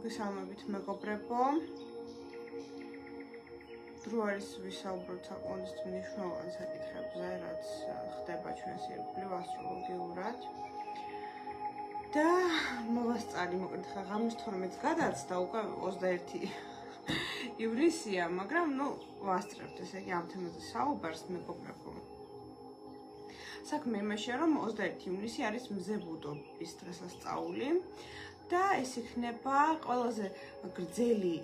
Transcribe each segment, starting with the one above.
მოგესალმებით მეგობრებო. დრო არის ვისაუბროთ საკმაოდ მნიშვნელოვან საკითხებზე, რაც ხდება ჩვენს ირგვლივ ასტროლოგიურად. და მოვასწარი მოკლედ ღამის 12-ს გადაცდა, უკვე 21 ივლისია, მაგრამ ვასწრებთ ესე იგი ამ თემაზე საუბარს მეგობრებო. საქმე იმაშია, რომ 21 ივნისი არის მზებუდობის დღესასწაული და ეს იქნება ყველაზე გრძელი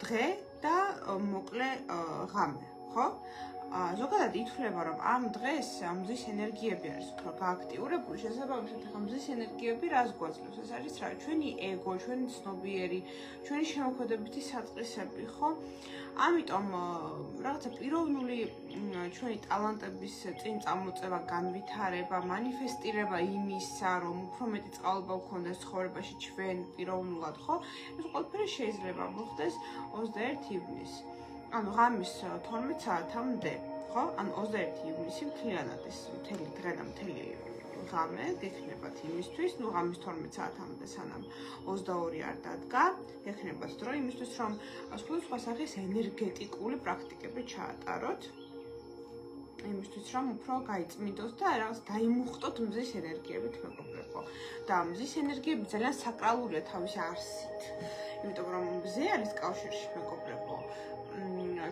დღე და მოკლე ღამე, ხო? ზოგადად ითვლება, რომ ამ დღეს მზის ენერგიები არის უფრო გააქტიურებული, შესაბამისად მზის ენერგიები რას გვაძლევს? ეს არის რა, ჩვენი ეგო, ჩვენი ცნობიერი, ჩვენი შემოქმედებითი საწყისები, ხო? ამიტომ რაღაცა პიროვნული ჩვენი ტალანტების წინ წამოწევა, განვითარება, მანიფესტირება იმისა, რომ უფრო მეტი წყალობა გქონდეს ცხოვრებაში ჩვენ პიროვნულად, ხო? ეს ყველაფერი შეიძლება მოხდეს 21 ივნისს. ანუ ღამის 12 საათამდე, ხო? ანუ 21 ივნისი მთლიანად ეს მთელი დღე და მთელი ღამე გექნებათ იმისთვის, ღამის 12 საათამდე სანამ 22 არ დადგა, გექნებათ დრო იმისთვის, რომ სხვადასხვა სახის ენერგეტიკული პრაქტიკები ჩაატაროთ. იმისთვის, რომ უფრო გაიწმინდოს და რაღაც დაიმუხტოთ მზის ენერგიებით მეგობრებო. და მზის ენერგიები ძალიან საკრალურია თავისი არსით. იმიტომ რომ მზე არის კავშირში მეგობრებო.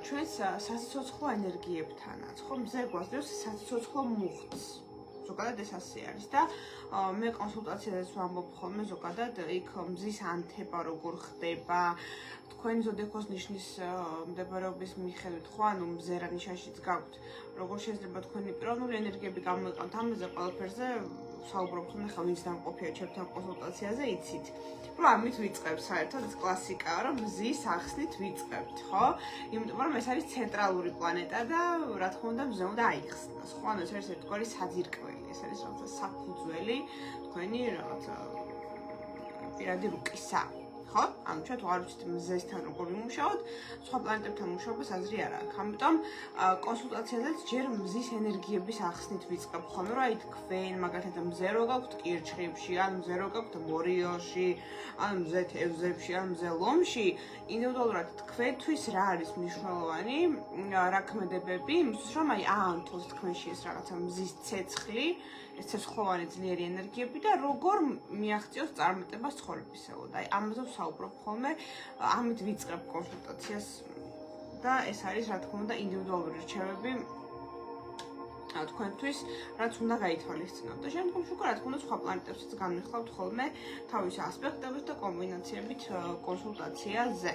ჩვენს სასიცოცხლო ენერგიებთანაც, ხო, მზე გვაძლევს სასიცოცხლო მუხტს. ზოგადად ეს ასე არის და მე კონსულტაციაზეც ვამბობ ხოლმე ზოგადად იქ მზის ანთება როგორ ხდება, თქვენი ზოდიაქოს ნიშნის მდებარეობის მიხედვით, ხო, ანუ მზე რა ნიშანშიც გაქვთ, როგორ შეიძლება თქვენი პიროვნული ენერგიები გამოიყენოთ ამაზე ყველაფერზე საუბრობ ხოლმე ხა ვინც დამყოფია ჩემთან კონსულტაციაზე იცით. რომ ამით ვიწყებთ საერთოდ ეს კლასიკაა, რომ მზის ახსნით ვიწყებთ, ხო? იმიტომ რომ ეს არის ცენტრალური პლანეტა და რა თქმა უნდა მზე უნდა აიხსნას, ხო? ანუ ეს არის ერთგვარი საძირკველი, ეს არის რაღაცა საფუძველი თქვენი რაღაცა პირადი რუკისა. ხო? ანუ ჩვენ თუ არ ვიცით მზესთან როგორ ვიმუშაოთ, სხვა პლანეტებთან მუშაობას აზრი არ აქვს. ამიტომ კონსულტაციაზეც ჯერ მზის ენერგიების ახსნით ვიწყებ ხოლმე, რომ აი თქვენ მაგალითად მზე რო გაქვთ კირჩხიბში, ან მზე რო გაქვთ მორიელში, ან მზე თევზებში, ან მზე ლომში, ინდივიდუალურად თქვენთვის რა არის მნიშვნელოვანი, რა ქმედებები, იმისთვის რომ აი აანთოს თქვენში ეს რაღაცა მზის ცეცხლი, ეს ცეცხლოვანი ძლიერი ენერგიები და როგორ მიაღწიოს წარმატებას ცხოვრებისეულად. აი ამაზე ვსაუბრობ ხოლმე, ამით ვიწყებ კონსულტაციას და ეს არის რა თქმა უნდა ინდივიდუალური რჩევები თქვენთვის, რაც უნდა გაითვალისწინოთ. და შემდგომში უკვე რა თქმა უნდა სხვა პლანეტებსაც განვიხილავთ ხოლმე თავის ასპექტებით და კომბინაციებით კონსულტაციაზე.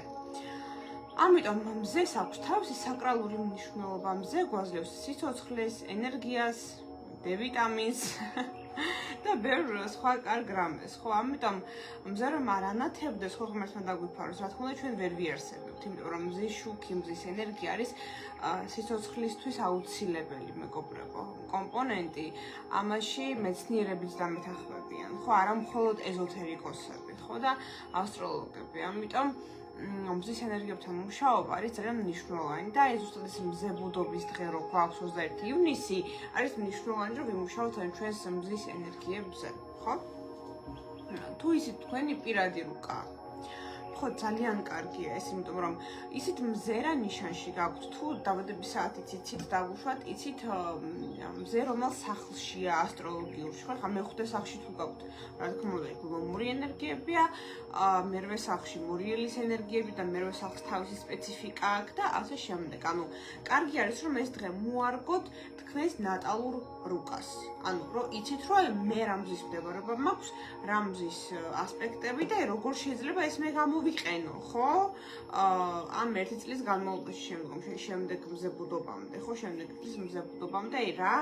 ამიტომ მზეს აქვს თავისი საკრალური მნიშვნელობა, მზე გვაძლევს სიცოცხლეს, ენერგიას, D-ვიტამინს და ბევრ სხვა კარგ რამეს, ხო? ამიტომ მზე რომ არ ანათებდეს, ხო ღმერთმა დაგვიფაროს, რა თქმა უნდა ჩვენ ვერ ვიარსებებთ, იმიტომ რომ მზის შუქი, მზის ენერგია არის სიცოცხლისთვის აუცილებელი მეგობრებო კომპონენტი. ამაში მეცნიერებიც დამეთანხმებიან, ხო? არა მხოლოდ ეზოთერიკოსები, ხო და ასტროლოგები. ამიტომ მზის ენერგიებთან მუშაობა არის ძალიან მნიშვნელოვანი და ეს ზუსტად ეს მზებუდობის დღე რო გვაქვს 21 ივნისი, არის მნიშვნელოვანი რომ ვიმუშაოთ ჩვენს მზის ენერგიებზე, ხო? თუ ისიც თქვენი პირადი რუკა. ხო, ძალიან კარგია ეს, იმიტომ რომ ისიც მზე რა ნიშანში გაქვთ, თუ დაბადების საათით იცით დავუშვათ, იცით მზე რომელ სახლშია ასტროლოგიურში, ხო? ხა მეხუთე სახლში თუ გაქვთ, რა თქმა უნდა, ლომური ენერგიებია, მერვე სახლში მორიელის ენერგიები და მერვე სახლს თავისი სპეციფიკა აქვს და ასე შემდეგ. ანუ კარგი არის რომ ეს დღე მოარგოთ თქვენს ნატალურ რუკას. ანუ რომ იცით რომ მე რა მზის მდებარეობა მაქვს, რა მზის ასპექტები და როგორ შეიძლება ეს მე გამოვიყენო, ხო? ამ ერთი წლის განმავლობაში შემდეგ მზებუდობამდე, ხო, შემდეგ წლის მზებუდობამდე რა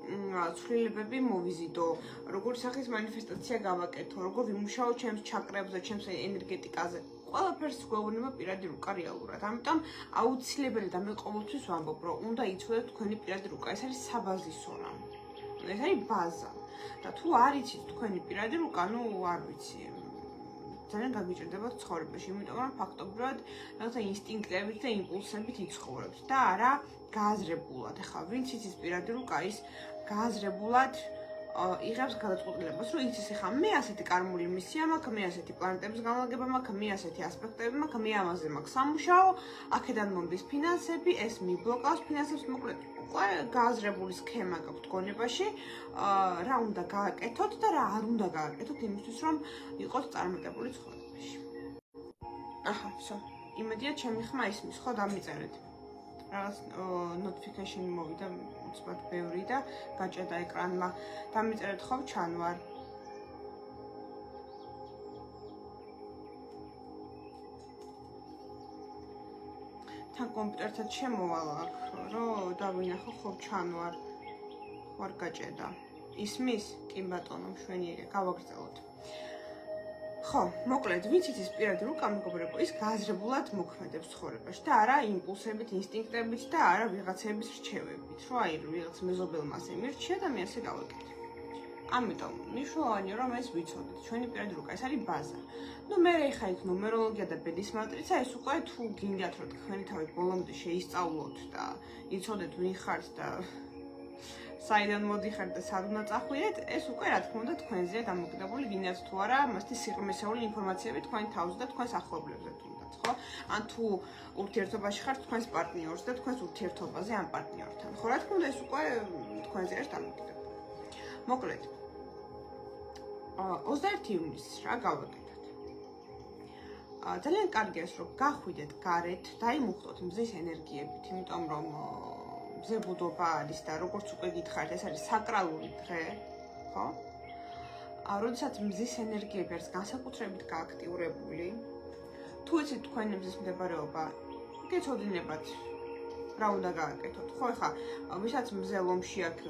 ცვლილებები მოვიზიდო, როგორ სახის მანიფესტაცია გავაკეთო, როგორ ვიმუშაო ჩემს ჩაკრებზე, ჩემს ენერგეტიკაზე. ყველაფერს გვეუბნება პირადი რუკა რეალურად. ამიტომ აუცილებელი და მე ყოველთვის ვამბობ, რომ უნდა იცოდეთ თქვენი პირადი რუკა. ეს არის საბაზისო რამ. ეს არის ბაზა. და თუ არ იცით თქვენი პირადი რუკა, არ ვიცი. ძალიან გაგიჭირდებათ ცხოვრებაში, იმიტომ რომ ფაქტობრივად რაღაცა ინსტინქტებით და იმპულსებით იცხოვრებთ და არა გააზრებულად. ეხლა ვინც იცის პირადი რუკა, ის გააზრებულად იღებს გადაწყვეტილებას, რომ იცის ახლა მე ასეთი კარმული მისია მაქვს, მე ასეთი პლანეტების განლაგება მაქვს, მე ასეთი ასპექტები მაქვს, მე ამაზე მაქვს სამუშაო, აქედან მომდის ფინანსები, ეს მიბლოკავს ფინანსებს, მოკლედ უკვე გააზრებული სქემა გაქვთ გონებაში, რა უნდა გააკეთოთ და რა არ უნდა გააკეთოთ იმისთვის, რომ იყოთ წარმატებული ცხოვრებაში. აჰა, всё. იმედია ჩემი ხმა ისმის, ხო, დამიწერეთ. რაღაც notification მოვიდა უცბად ბევრი და გაჭედა ეკრანმა. დამიწერეთ ხო ჩანვარ. თან კომპიუტერთან შემოვალ აქ, რომ დავინახო ხო ჩანვარ. ვარ გაჭედა. ისმის? კი ბატონო, მშვენიერია, გავაგრძელოთ. ხო, მოკლედ, ვიცით ის პირადი რუკა მეგობრებო, ის გააზრებულად მოქმედებს ცხოვრებაში და არა იმპულსებით, ინსტინქტებით და არა ვიღაცების რჩევებით, რომ აი ვიღაც მეზობელმა ასე მირჩია და მე ასე გავაკეთე. ამიტომ მნიშვნელოვანია რომ ეს ვიცოდეთ, ჩვენი პირადი რუკა, ეს არის ბაზა. ნუ მე ხა იქ ნუმეროლოგია და ბედის მატრიცა, ეს უკვე თუ გინდათ რომ თქვენი თავი ბოლომდე შეისწავლოთ და იცოდეთ ვინ ხართ და საიდან მოდიხართ და სად უნდა წახვიდეთ, ეს უკვე რა თქმა უნდა თქვენზეა დამოკიდებული, გინდათ თუ არა, მასეთი სიღრმისეული ინფორმაციები თქვენი თავზე და თქვენს ახლობლებზე თუნდაც, ხო? ან თუ ურთიერთობაში ხართ თქვენს პარტნიორს და თქვენს ურთიერთობაზე ამ პარტნიორთან, ხო? რა თქმა უნდა ეს უკვე თქვენზე არის დამოკიდებული. მოკლედ 21 ივნისს რა გავაკეთოთ? ძალიან კარგია ის რომ გახვიდეთ გარეთ, დაიმუხტოთ მზის ენერგიებით, იმიტომ რომ მზებუდობა არის და როგორც უკვე გითხარით, ეს არის საკრალური დღე, ხო? როდესაც მზის ენერგიები არის განსაკუთრებით გააქტიურებული, თუ იცით თქვენი მზის მდებარეობა, გეცოდინებათ რა უნდა გააკეთოთ. ხო, ეხლა ვისაც მზე ლომში აქვს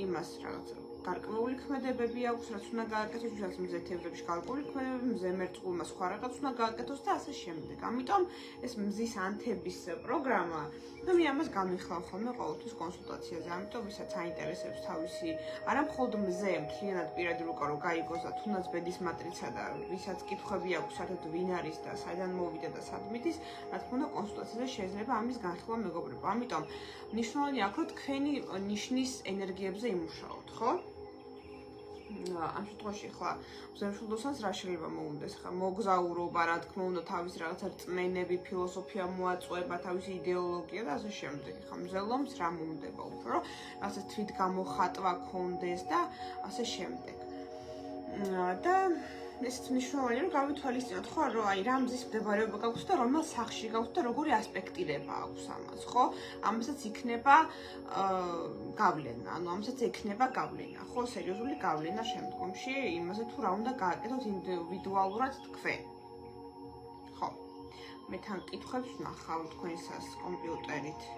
იმას რაღაც გარკვეული ქმედებები აქვს, რაც უნდა გააკეთოს, ვისაც მზე თევზებში გარკვეული ქმედებები, მზე მერწყულმა სხვა რაღაც უნდა გააკეთოს და ასე შემდეგ. ამიტომ ეს მზის ანთების პროგრამა, მე ამას განვიხილავ ხოლმე ყოველთვის კონსულტაციაზე. ამიტომ ვისაც აინტერესებს თავისი არა მხოლოდ მზე, მთლიანად პირადი რუკა რო გაიგოს და თუნდაც ბედის მატრიცა და ვისაც კითხვები აქვს, საერთოდ ვინ არის და საიდან მოვიდა და სად მიდის, რა თქმა უნდა კონსულტაციაზე შეიძლება ამის განხილვა მეგობრებო. ამიტომ მნიშვნელოვანია აქ რომ თქვენი ნიშნის ენერგიებზე იმუშაოთ, ხო? ამ შემთხვევაში ხლა მზემშულდოსანს რა შეიძლება მოუნდეს ხა მოგზაურობა რა თქმა უნდა თავის რაღაცა რწმენები ფილოსოფია მოაწყვება თავისი იდეოლოგია და ასე შემდეგ ხა მზელომს რა მოუნდება უფრო რომ რაღაცა თვითგამოხატვა ქონდეს და ასე შემდეგ და ესეც მნიშვნელოვანია რომ გავითვალისწინოთ ხო რომ აი რა მზის მდებარეობა გაქვს და რომელ სახში გაქვს და როგორი ასპექტირება აქვს ამას ხო ამასაც იქნება გავლენა ანუ ამასაც იქნება გავლენა ხო სერიოზული გავლენა შემდგომში იმაზე თუ რა უნდა გააკეთოთ ინდივიდუალურად თქვენ ხო მე თან კითხვებს ნახავ თქვენსას კომპიუტერით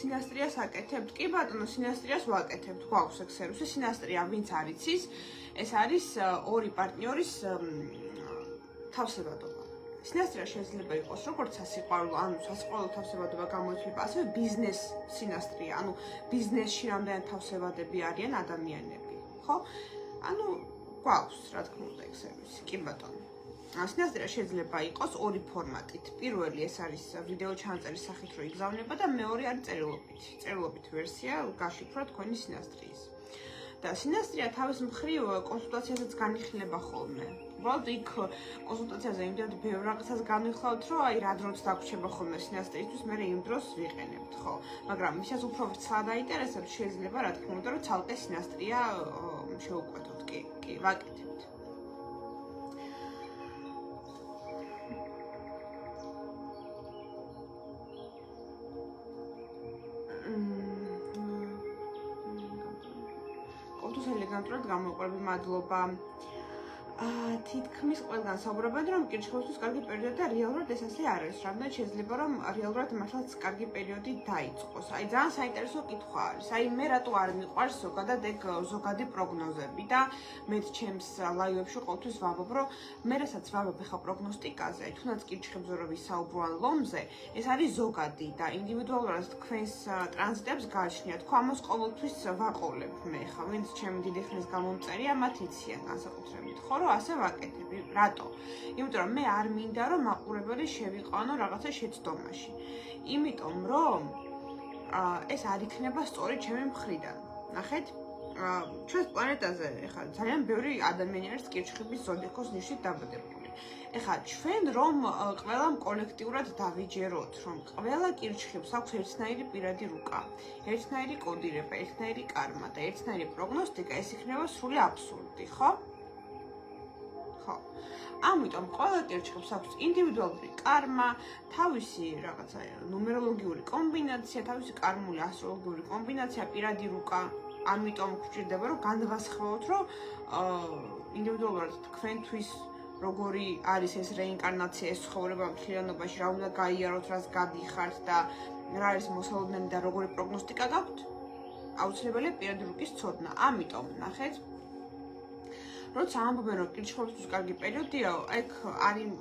სინასტრიას აკეთებთ? კი ბატონო, სინასტრიას ვაკეთებთ. გვაქვს ეგ სერვისი. სინასტრია ვინც არ იცის, ეს არის ორი პარტნიორის თავსებადობა. სინასტრია შეიძლება იყოს როგორც სასიყვარულო, ანუ სასიყვარულო თავსებადობა გამოიცვლება, ასევე ბიზნეს სინასტრია, ანუ ბიზნესში რამდენი თავსებადები არიან ადამიანები, ხო? ანუ გვაქვს, რა თქმა უნდა, ეგ სერვისი. კი ბატონო. სინასტრია შეიძლება იყოს ორი ფორმატით. პირველი ეს არის ვიდეო ჩანაწერის სახით რო იგზავნება და მეორე არის წერილობით ვერსია გაშიფრვა თქვენი სინასტრიის. და სინასტრია თავის მხრივ კონსულტაციაზეც განიხილება ხოლმე. უბრალოდ იქ კონსულტაციაზე იმდენად ბევრ რაღაცას განვიხილავთ, რომ აი რა დროც დაგვრჩება ხოლმე სინასტრიისთვის, მე იმ დროს ვიყენებთ, ხო. მაგრამ ვისაც უფრო ვრცლად აინტერესებს, შეიძლება რა თქმა უნდა, რომ ცალკე სინასტრია შევუკვეთოთ, კი, ვაკეთებთ. ელეგანტურად გამოყვები, მადლობა. თითქმის ყველგან საუბრობენ, რომ კირჩხიბისთვის კარგი პერიოდი და რეალურად ეს ასე არ არის. რამდენად შეიძლება, რომ რეალურად მართლაც კარგი პერიოდი დაიწყოს. აი, ძალიან საინტერესო კითხვა არის. აი, მე რატო არ მიყვარს ზოგადად ეგ ზოგადი პროგნოზები და მე ჩემს ლაივებში ყოველთვის ვამბობ, რომ მე რასაც ვამბობ ხა პროგნოსტიკაზე, თუნდაც კირჩხიბზე რო ვისაუბრო ან ლომზე, ეს არის ზოგადი და ინდივიდუალურად თქვენს ტრანზიტებს გააჩნიათ. ხო, ამას ყოველთვის ვაყოლებ მე ხა, ვინც ჩემი დიდი ხნის გამომწერია, მათ იციან განსაკუთრებით, ხო? ასე ვაკეთები. რატო? იმიტომ რომ მე არ მინდა რომ მაყურებელი შევიყვანო რაღაცა შეცდომაში. იმიტომ რომ ეს არ იქნება სწორი ჩემი მხრიდან. ნახეთ, ჩვენს პლანეტაზე ეხლა ძალიან ბევრი ადამიანი არის კირჩხიბის ზოდიაქოს ნიშნით დაბადებული. ეხლა ჩვენ რომ ყველამ კოლექტიურად დავიჯეროთ, რომ ყველა კირჩხიბს აქვს ერთნაირი პირადი რუკა, ერთნაირი კოდირება, ერთნაირი კარმა და ერთნაირი პროგნოსტიკა, ეს იქნება სრული აბსურდი, ხო? ხო. ამიტომ ყველა კირჩხიბს აქვს ინდივიდუალური კარმა, თავისი რაღაცა ნუმეროლოგიური კომბინაცია, თავისი კარმული ასტროლოგიური კომბინაცია, პირადი რუკა. ამიტომ გვჭირდება რომ განვასხვაოთ, რომ ინდივიდუალურად თქვენთვის როგორი არის ეს რეინკარნაცია, ეს ცხოვრება მთლიანობაში, რა უნდა გაიაროთ, რას გადიხართ და რა არის მოსალოდნელი და როგორი პროგნოსტიკა გაქვთ, აუცილებელია პირადი რუკის ცოდნა. ამიტომ ნახეთ, როცა ამბობენ რომ კირჩხიბისთვის კარგი პერიოდია, ეგ არის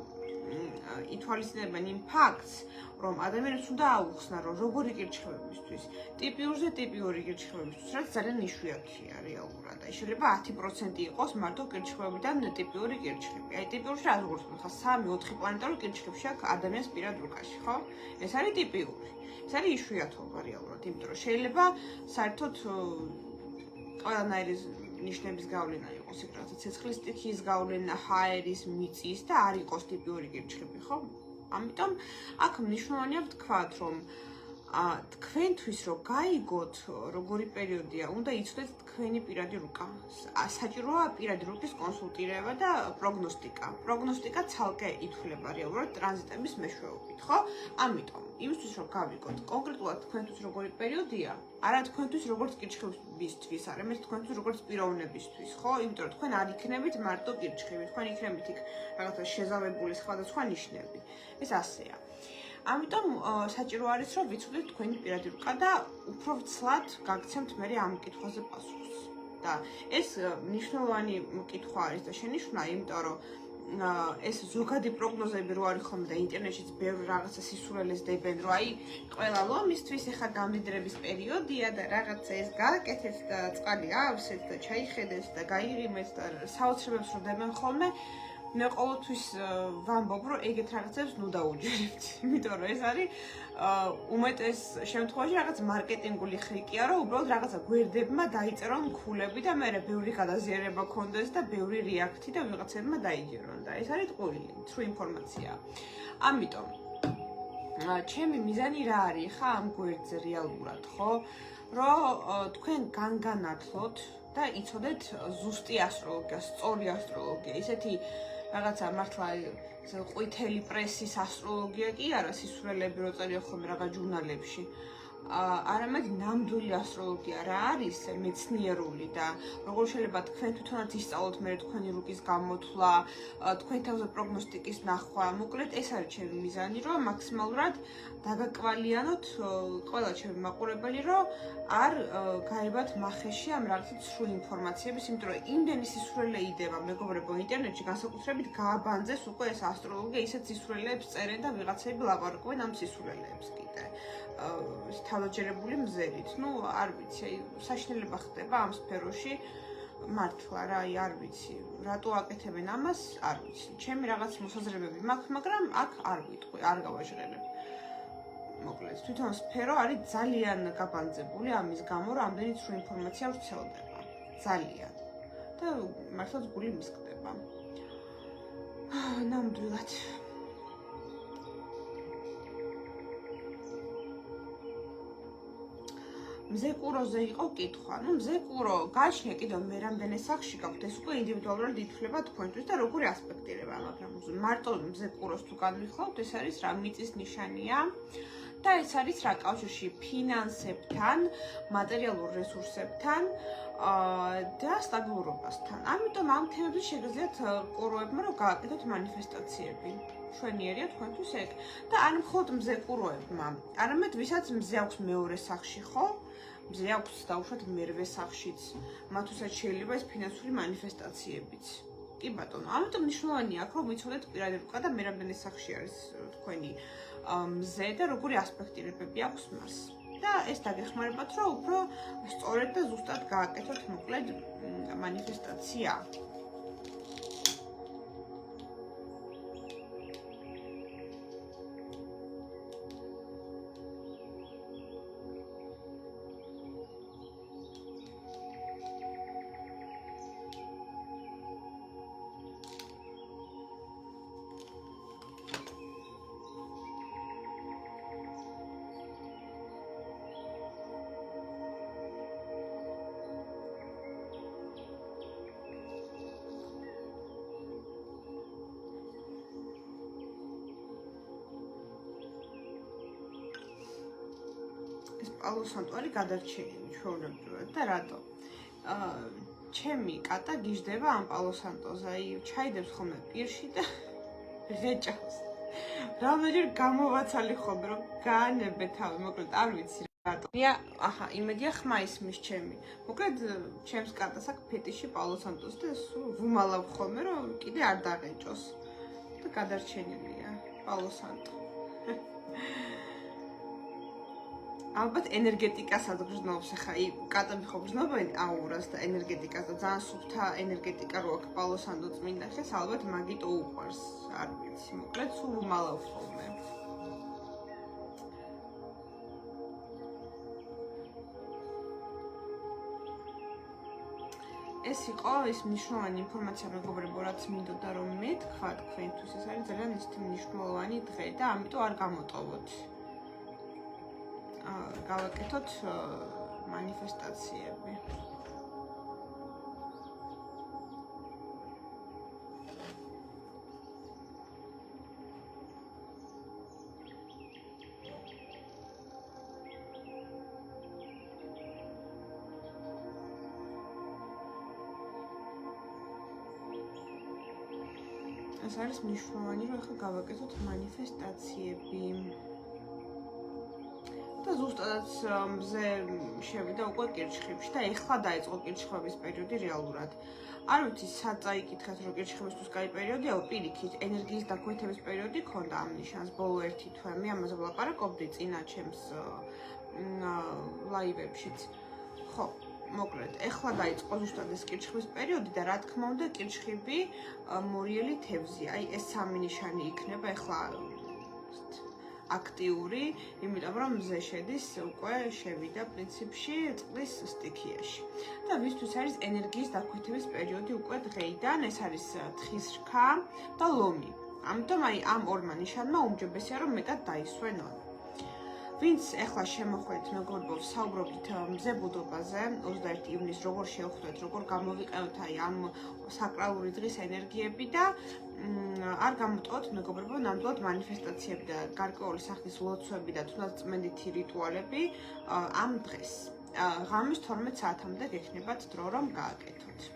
ითვალისწინებენ იმ ფაქტს, რომ ადამიანებს უნდა აუხსნა, რომ როგორი კირჩხიბებისთვის, ტიპიურზე ტიპიური კირჩხიბებისთვის, რაც ძალიან იშვიათია რეალურად. აი შეიძლება 10% იყოს მარტო კირჩხიბებიდან ტიპიური კირჩხიბი. აი ტიპიურში რა ზოგადად ხა 3-4 პლანეტარული კირჩხიბში აქვს ადამიანის პირად რუკაში, ხო? ეს არის ტიპიური. ეს არის იშვიათობა რეალურად, იმიტომ რომ შეიძლება საერთოდ ყველანაირი ნიშნების გავლენა იყოს, იქ რაღაცა ცეცხლის სტიქიის გავლენა, ჰაერის, მიწის და არ იყოს ტიპიური კირჩხიბი, ხო? ამიტომ აქ მნიშვნელოვანია ვთქვათ, რომ თქვენთვის რო გაიგოთ როგორი პერიოდია, უნდა იცოდეთ თქვენი პირადი რუკა. საჭიროა პირადი რუკის კონსულტირება და პროგნოსტიკა. პროგნოსტიკა ცალკე ითვლება რეალურად ტრანზიტების მეშვეობით, ხო? ამიტომ იმისთვის რომ გავიგოთ კონკრეტულად თქვენთვის როგორი პერიოდია, არა თქვენთვის როგორც კირჩხიბისთვის, არამედ თქვენთვის როგორც პიროვნებისთვის, ხო? იმიტომ რომ თქვენ არ იქნებით მარტო კირჩხიბი, თქვენ იქნებით იქ რაღაცა შეზავებული სხვადასხვა ნიშნები. ეს ასეა. ამიტომ საჭირო არის რომ ვიცოდეთ თქვენი პირადი რუკა და უფრო ცლად გაგცემთ მე ამ კითხვაზე პასუხს. და ეს მნიშვნელოვანი კითხვა არის და შენიშვნა, იმიტომ რომ ეს ზოგადი პროგნოზები რო არის ხოლმე და ინტერნეტშიც ბევრი რაღაცა სისულელეს დებენ, რომ აი ყველა ლომისთვის ეხა გამდიდრების პერიოდია და რაღაცა ეს გააკეთეთ და წყალი ავსეთ და ჩაიხედეთ და გაიღიმეთ და საოცრებებს რო დებენ ხოლმე. მე ყოველთვის ვამბობ, რომ ეგეთ რაღაცებს ნუ დაუჯერებთ, იმიტომ რომ ეს არის უმეტეს შემთხვევაში რაღაც მარკეტინგული ხრიკია, რომ უბრალოდ რაღაცა გვერდებმა დაიწერონ ქულები და მე ბევრი გადაზიარება ქონდეს და ბევრი რეაქტი და ვიღაცებმა დაიჯერონ და ეს არის ტყუილი, თრუ ინფორმაცია. ამიტომ ჩემი მიზანი რა არის ხა ამ გვერდზე რეალურად, ხო? რომ თქვენ განგანათლოთ და იცოდეთ ზუსტი ასტროლოგია, სწორი ასტროლოგია, ისეთი რაღაცა მართლა ყვითელი პრესის ასტროლოგია კი არა, სისულელები რო წერია ხოლმე რაღაც ჟურნალებში. არამედ ნამდვილი ასტროლოგია რა არის მეცნიერული და როგორ შეიძლება თქვენ თვითონაც ისწავლოთ მე თქვენი რუკის გამოთვლა, თქვენ თავზე პროგნოსტიკის ნახვა. მოკლედ ეს არის ჩემი მიზანი, რომ მაქსიმალურად დაგაკვალიანოთ ყველა ჩემი მაყურებელი, რომ არ გაებათ მახეში ამ რაღაცა სრულ ინფორმაციების, იმიტომ რომ იმდენი სისულელე იდება მეგობრებო ინტერნეტში, განსაკუთრებით გააბანძეს უკვე ეს ასტროლოგია, ისეთ სისულელეებს წერენ და ვიღაცები ლაპარაკობენ ამ სისულელეებს კიდე. თავდაჯერებული მზერით. ნუ არ ვიცი, აი საშინელება ხდება ამ სფეროში. მართლა რა, აი არ ვიცი, რატო აკეთებენ ამას, არ ვიცი. ჩემი რაღაც მოსაზრებები მაქვს, მაგრამ აქ არ ვიტყვი, არ გავაჟღერებ. მოკლედ, თვითონ სფერო არის ძალიან გაბანძებული ამის გამო, რომ ამდენი სრულ ინფორმაცია ვრცელდება. ძალიან. და მართლაც გული მისკდება. ნამდვილად. მზეკუროზე იყო კითხვა. ნუ მზეკურო გააჩნია კიდევ მე რამდენი სახში გაქვთ, ეს უკვე ინდივიდუალურად ითვლება თქვენთვის და როგორი ასპექტირება, მაგრამ მარტო მზეკუროს თუ განვიხილავთ, ეს არის რა მიწის ნიშანია და ეს არის რა კავშირში ფინანსებთან, მატერიალურ რესურსებთან და სტაბილურობასთან. ამიტომ ამ თემებზე შეგიძლიათ ყუროებმა რომ გააკეთოთ მანიფესტაციები. მშვენიერია თქვენთვის ეგ. და არ მხოლოდ მზე ყუროებმა, არამედ ვისაც მზე აქვს მეორე სახლში, ხო? მზე აქვს დაუშვათ მერვე სახლშიც. მათთვისაც შეიძლება ეს ფინანსური მანიფესტაციებიც. კი ბატონო, ამიტომ მნიშვნელოვანია აქ რომ ვიცოდეთ პირადებკა და მე რამდენი სახლში არის თქვენი მზე და როგორი ასპექტირებები აქვს მას. და ეს დაგეხმარებათ რომ უფრო სწორედ და ზუსტად გააკეთოთ მოკლედ მანიფესტაცია. პალო სანტო არის გადარჩენილი ჩვეულებრივად და რატო? ჩემი კატა გიждდება ამ პალო სანტოზე, აი ჩაიდებს ხოლმე პირში და ღეჭავს. რამდენჯერ გამოვაცალი ხოლმე რომ გაანებე თავი, მოკლედ არ ვიცი რატო. აჰა, იმედია ხმა ისმის ჩემი. მოკლედ ჩემს კატას აქვს ფეტიში პალო სანტოს და სულ ვუმალავ ხოლმე რომ კიდე არ დაღეჭოს. და გადარჩენილია პალო სანტო. ალბათ ენერგეტიკასაც გრძნობს ახლა კატები ხო გრძნობენ აურას და ენერგეტიკას და ძალიან სუფთა ენერგეტიკა რო აქვს პალო სანტო წმინდა ხეს ალბათ მაგიტო უყვარს არ ვიცი მოკლედ სულ ვუმალავ ხოლმე ეს იყო ის მნიშვნელოვანი ინფორმაცია მეგობრებო რაც მინდოდა რომ მე თქვა თქვენთვის ეს არის ძალიან ისეთი მნიშვნელოვანი დღე და ამიტომ არ გამოტოვოთ გავაკეთოთ მანიფესტაციები. ეს არის მნიშვნელოვანი რომ ახლა გავაკეთოთ მანიფესტაციები. და ზუსტადაც მზე შევიდა უკვე კირჩხიბში და ეხლა დაიწყო კირჩხიბების პერიოდი რეალურად. არ ვიცი, სად წაიკითხეთ, რომ კირჩხიბისთვის კაი პერიოდია, პირიქით, ენერგიის დაქვეითების პერიოდი ქონდა ამ ნიშანს ბოლო 1 თვე. მე ამაზე ვლაპარაკობდი წინა ჩემს ლაივებშიც. ხო, მოკლედ, ეხლა დაიწყო ზუსტად ეს კირჩხიბის პერიოდი და რა თქმა უნდა, კირჩხიბი მორიელი თევზია. აი ეს სამი ნიშანი იქნება ეხლა აქტიური, იმიტომ რომ მზე შედის უკვე შევიდა პრინციპში წყლის სტიქიაში. და ვისთვის არის ენერგიის დაქვეითების პერიოდი უკვე დღეიდან, ეს არის თხის რქა და ლომი. ამიტომ აი ამ ორმა ნიშანმა უმჯობესია რომ მეტად დაისვენონ. ვინც ახლა შემოხვედით მეგობრებო, საუბრობთ მზებუდობაზე 21 ივნისს როგორ შევხვდეთ, როგორ გამოვიყენოთ აი ამ საკრალური დღის ენერგიები და არ გამოტოვოთ მეგობრებო ნამდვილად მანიფესტაციები და გარკვეული სახის ლოცვები და თუნდაც წმენდითი რიტუალები ამ დღეს. ღამის 12 საათამდე გექნებათ დრო რომ გააკეთოთ.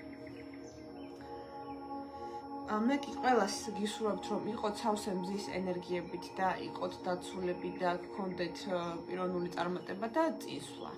მე კი ყველას გისურვებთ რომ იყოთ სავსე მზის ენერგიებით და იყოთ დაცულები და გქონდეთ პიროვნული წარმატება და წინსვლა.